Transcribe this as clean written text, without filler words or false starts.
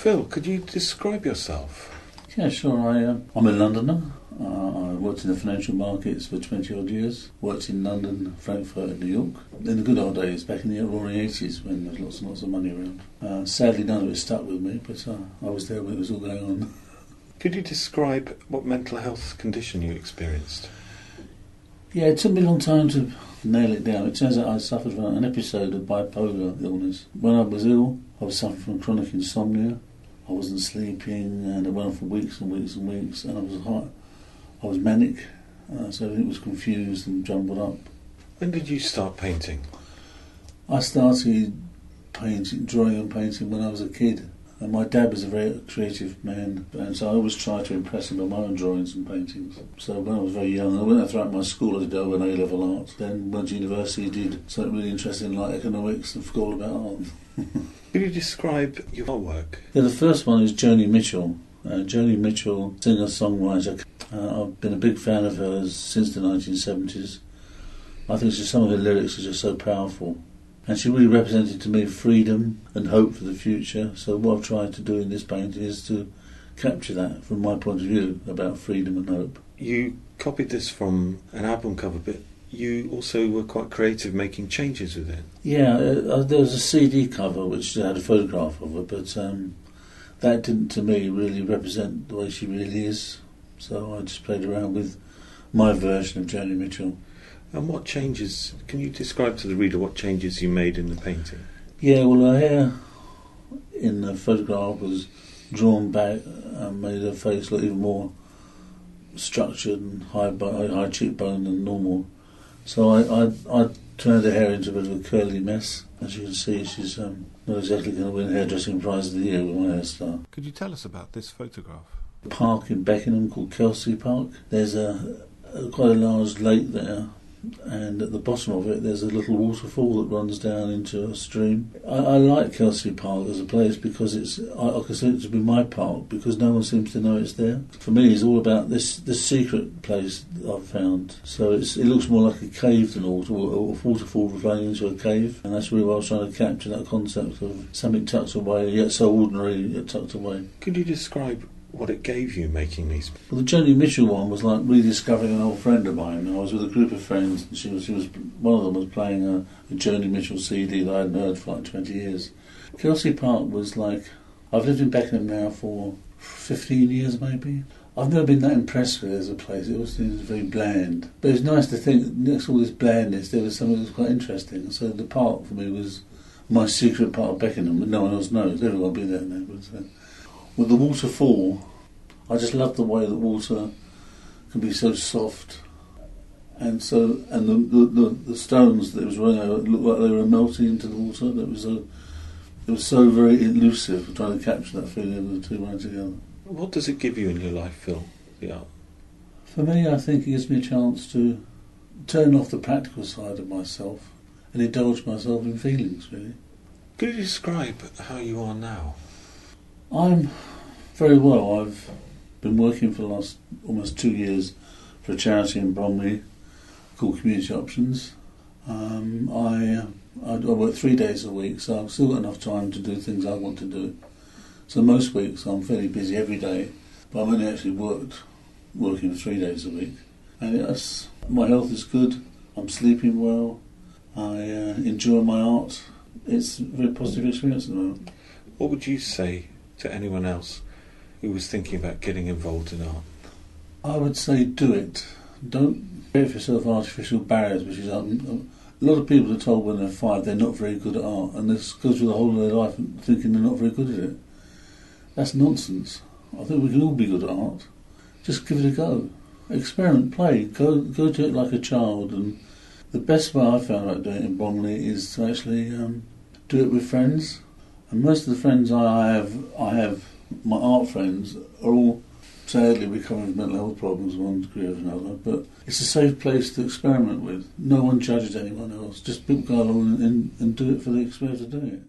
Phil, could you describe yourself? Yeah, sure. I'm a Londoner. I worked in the financial markets for 20 odd years. Worked in London, Frankfurt and New York. In the good old days, back in the roaring 80s when there was lots and lots of money around. Sadly, none of it stuck with me, but I was there when it was all going on. Could you describe what mental health condition you experienced? Yeah, it took me a long time to nail it down. It turns out I suffered from an episode of bipolar illness. When I was ill, I was suffering from chronic insomnia. I wasn't sleeping, and it went on for weeks and weeks and weeks, and I was manic, so everything was confused and jumbled up. When did you start painting? I started drawing and painting when I was a kid, and my dad was a very creative man, and so I always tried to impress him with my own drawings and paintings. So when I was very young, I went throughout my school, I did over an A-level art, then went to university, did something really interesting like economics and forgot all about art. Could you describe your artwork? Yeah, the first one is Joni Mitchell. Joni Mitchell, singer-songwriter. I've been a big fan of hers since the 1970s. I think some of her lyrics are just so powerful. And she really represented to me freedom and hope for the future. So what I've tried to do in this painting is to capture that from my point of view about freedom and hope. You copied this from an album cover, but you also were quite creative making changes with it. Yeah, there was a CD cover which had a photograph of her, but that didn't, to me, really represent the way she really is. So I just played around with my version of Joni Mitchell. And what changes, can you describe to the reader what changes you made in the painting? Yeah, well, her hair in the photograph was drawn back and made her face look even more structured and high cheekbone than normal. So I turned her hair into a bit of a curly mess. As you can see, she's not exactly going to win Hairdressing Prize of the Year with my hairstyle. Could you tell us about this photograph? A park in Beckenham called Kelsey Park. There's quite a large lake there, and at the bottom of it there's a little waterfall that runs down into a stream. I like Kelsey Park as a place because I consider it to be my park because no one seems to know it's there. For me, it's all about this secret place that I've found. So it looks more like a cave than a waterfall flowing into a cave, and that's really what I was trying to capture, that concept of something tucked away, yet so ordinary, yet tucked away. Could you describe what it gave you making these? Well, the Joni Mitchell one was like rediscovering an old friend of mine. I was with a group of friends, and she was one of them was playing a Joni Mitchell CD that I hadn't heard for like 20 years. Kelsey Park was like, I've lived in Beckenham now for 15 years maybe. I've never been that impressed with it as a place. It was very bland. But it was nice to think that next to all this blandness there was something that was quite interesting. So the park for me was my secret part of Beckenham that no one else knows. Everyone will be there now. But, with the waterfall, I just love the way that water can be so soft, and the stones that it was running over looked like they were melting into the water. It was so very elusive, trying to capture that feeling of the two running together. What does it give you in your life, Phil, the art? For me, I think it gives me a chance to turn off the practical side of myself and indulge myself in feelings, really. Could you describe how you are now? I'm very well. I've been working for the last almost 2 years for a charity in Bromley called Community Options. I work 3 days a week, so I've still got enough time to do things I want to do. So most weeks I'm fairly busy every day, but I've only actually working 3 days a week. And yes, my health is good, I'm sleeping well, I enjoy my art. It's a very positive experience at the moment. What would you say to anyone else who was thinking about getting involved in art? I would say do it. Don't create for yourself artificial barriers, which is a lot of people are told when they're 5 they're not very good at art, and this goes through the whole of their life thinking they're not very good at it. That's nonsense. I think we can all be good at art. Just give it a go. Experiment, play, go to it like a child. And the best way I've found about doing it in Bromley is to actually do it with friends. And most of the friends I have, my art friends, are all sadly recovering from mental health problems, one degree or another. But it's a safe place to experiment with. No one judges anyone else. Just people go along and do it for the experience of doing it.